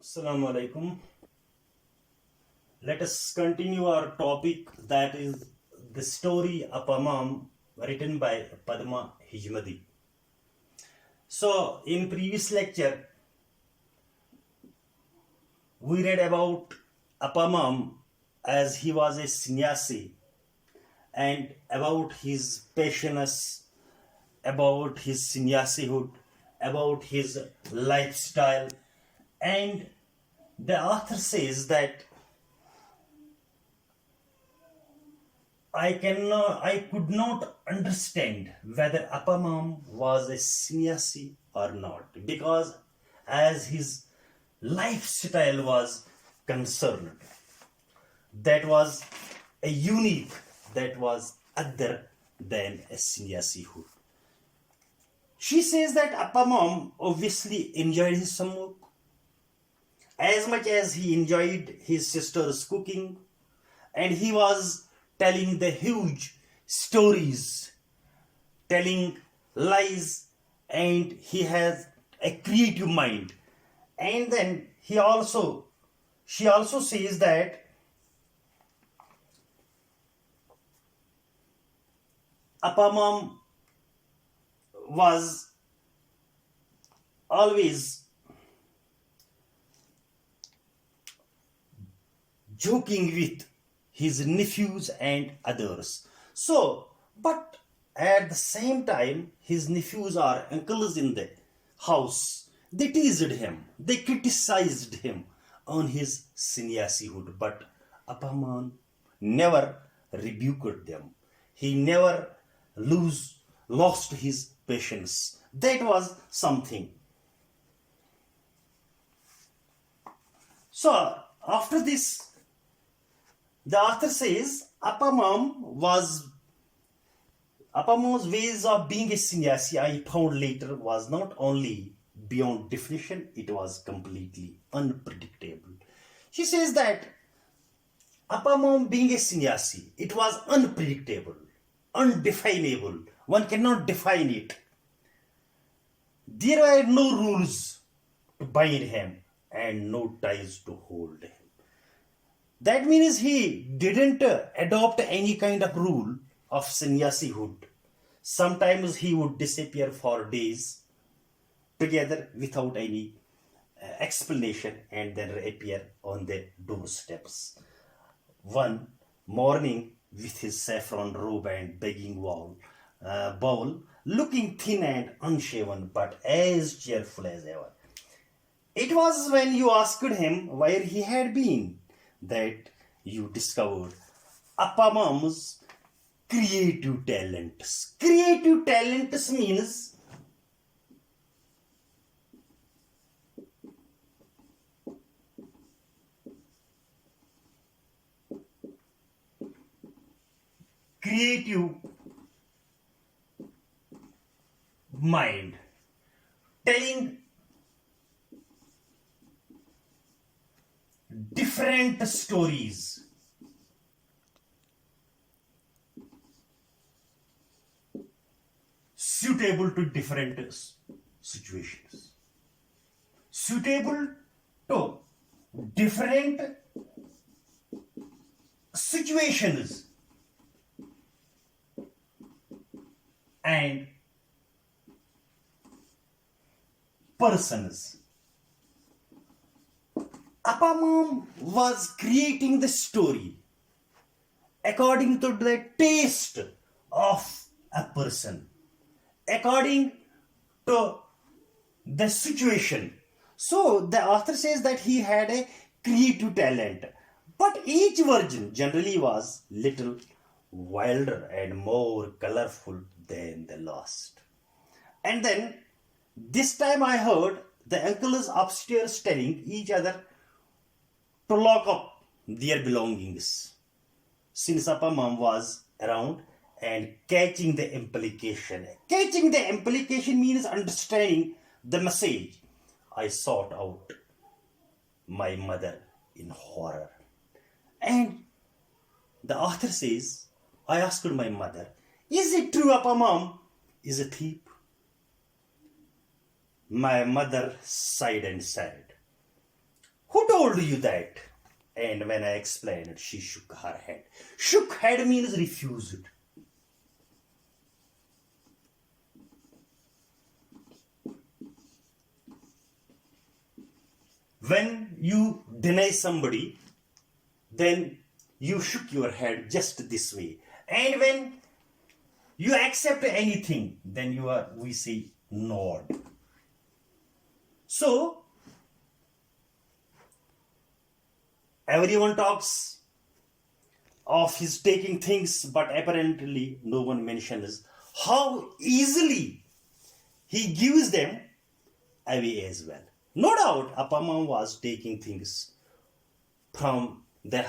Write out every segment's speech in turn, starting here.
Assalamu alaikum. Let us continue our topic, that is the story Appa written by Padma Hejmadi. So in previous lecture we read about Appa as he was a sannyasi and about his patience, about his sannyasihood, about his lifestyle, and the author says that I could not understand whether Appa was a sannyasi or not, because as his lifestyle was concerned, that was a unique, that was other than a sannyasihood. She says that Appa obviously enjoyed his samuk as much as he enjoyed his sister's cooking, and he was telling the huge stories, telling lies, and he has a creative mind. And then she also says that Appa was always joking with his nephews and others. So, but at the same time, his nephews or uncles in the house, they teased him, they criticized him on his sannyasihood, but Appa never rebuked them. He never lost his patience. That was something. So, after this, the author says Appa Mom's ways of being a sannyasi, I found later, was not only beyond definition, it was completely unpredictable. She says that Appa being a sannyasi, it was unpredictable, undefinable. One cannot define it. There were no rules to bind him and no ties to hold him. That means he didn't adopt any kind of rule of sannyasihood. Sometimes he would disappear for days together without any explanation and then reappear on the doorsteps. One morning, with his saffron robe and begging bowl, looking thin and unshaven but as cheerful as ever. It was when you asked him where he had been that you discovered Appa Mom's creative talents. Creative talents means creative mind, telling different stories, suitable to different situations, suitable to different situations and persons. Appa was creating the story according to the taste of a person, according to the situation. So the author says that he had a creative talent, but each version generally was little wilder and more colorful than the last. And then this time I heard the uncles upstairs telling each other to lock up their belongings, since Appa was around, and catching the implication. Catching the implication means understanding the message. I sought out my mother in horror. And the author says, I asked my mother, is it true Appa is a thief? My mother sighed and said, Who told you that? And when I explained, she shook her head. Shook head means refused. When you deny somebody, then you shook your head just this way. And when you accept anything, then we say nod. So, everyone talks of his taking things, but apparently no one mentions how easily he gives them away as well. No doubt, Appa was taking things from the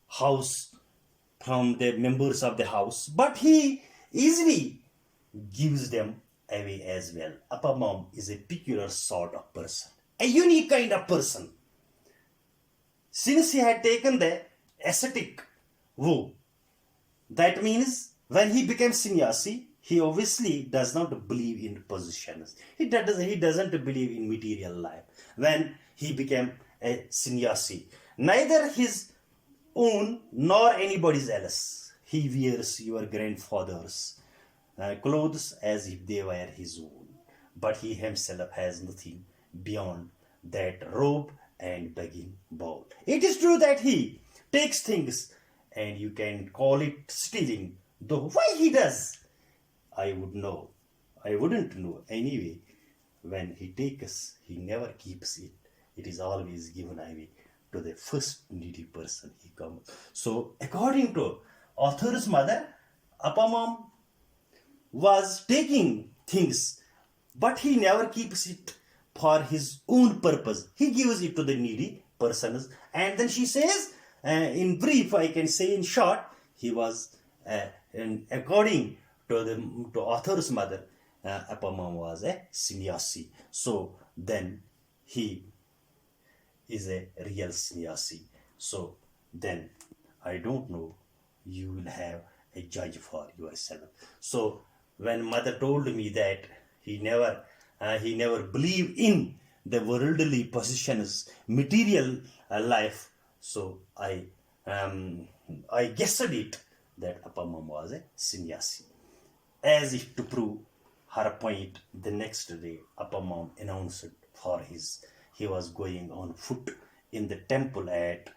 house, from the members of the house, but he easily gives them away as well. Appa is a peculiar sort of person, a unique kind of person. Since he had taken the ascetic vow, that means when he became sannyasi, he obviously does not believe in possessions. He doesn't believe in material life. When he became a sannyasi, neither his own nor anybody's else, he wears your grandfather's clothes as if they were his own. But he himself has nothing beyond that robe and begging bowl. It is true that he takes things and you can call it stealing, though why he does, I wouldn't know anyway. When he takes, he never keeps it. It is always given away to the first needy person he comes. So, according to author's mother, Appa was taking things, but he never keeps it for his own purpose. He gives it to the needy persons. And then she says, in brief, I can say in short, he was, according to author's mother, Appa was a sannyasi. So then he is a real sannyasi. So then I don't know, you will have a judge for yourself. So when mother told me that he never believed in the worldly possessions, material life, so I guessed it that Appa was a sannyasi. As if to prove her point, the next day Appa announced he was going on foot in the temple at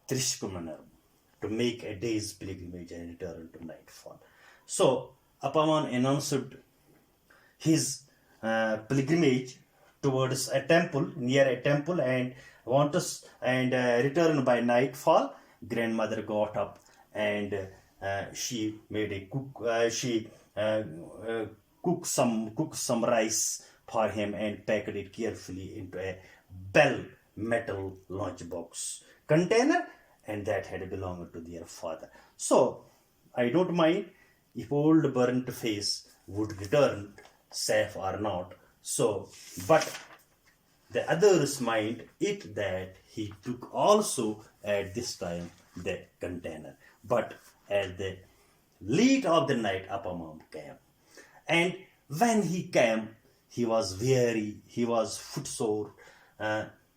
Trishkumanar to make a day's pilgrimage and return to nightfall. So Appa announced his pilgrimage towards a temple, near a temple, and return by nightfall. Grandmother got up and she made a cooked some rice for him and packed it carefully into a bell metal lunchbox container, and that had belonged to their father. So I don't mind if old burnt face would return safe or not. So, but the others mind it that he took also at this time the container. But at the late of the night, Appa came. And when he came, he was weary, he was footsore,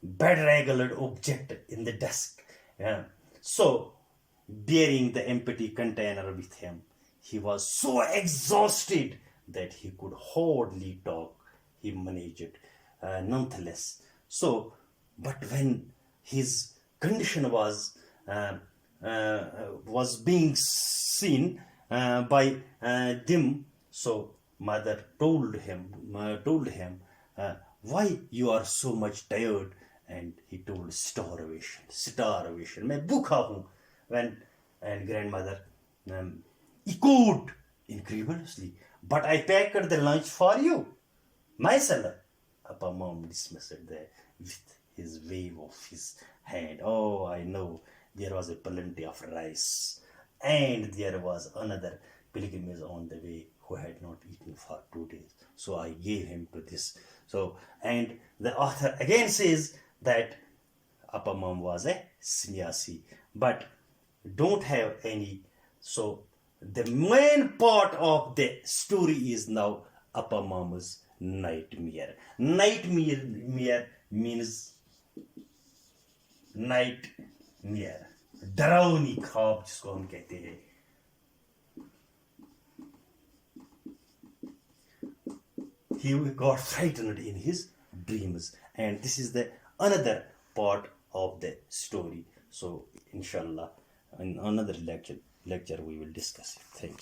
bedraggled object in the desk. So, bearing the empty container with him, he was so exhausted that he could hardly talk. He managed it nonetheless. So, but when his condition was being seen by them, so mother told him, why you are so much tired? And he told, starvation. मैं भूखा हूँ. And grandmother echoed incredulously, but I packed the lunch for you myself. Appa dismissed with his wave of his hand. Oh, I know, there was a plenty of rice, and there was another pilgrimage on the way who had not eaten for 2 days. So I gave him to this. So, and the author again says that Appa was a sannyasi, but don't have any. So the main part of the story is now Appa nightmare. Nightmare means nightmare, डरावनी ख्वाब जिसको हम कहते हैं. He got frightened in his dreams, and this is the another part of the story. So inshallah in another lecture we will discuss it. Thanks.